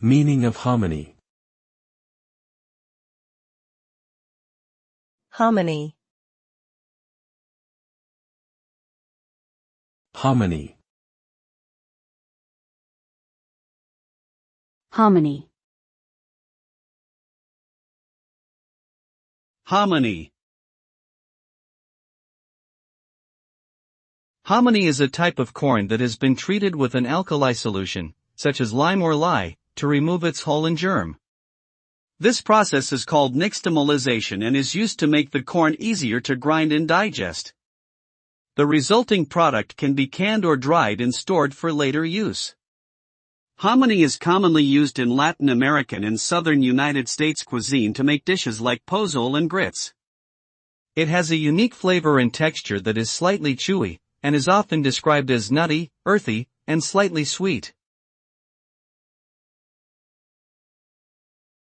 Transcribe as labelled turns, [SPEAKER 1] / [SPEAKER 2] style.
[SPEAKER 1] Meaning of hominy.
[SPEAKER 2] Hominy.
[SPEAKER 1] Hominy.
[SPEAKER 3] Hominy.
[SPEAKER 4] Hominy. Hominy is a type of corn that has been treated with an alkali solution, such as lime or lye, to remove its hull and germ. This process is called nixtamalization and is used to make the corn easier to grind and digest. The resulting product can be canned or dried and stored for later use. Hominy is commonly used in Latin American and southern United States cuisine to make dishes like pozole and grits. It has a unique flavor and texture that is slightly chewy, and is often described as nutty, earthy, and slightly sweet.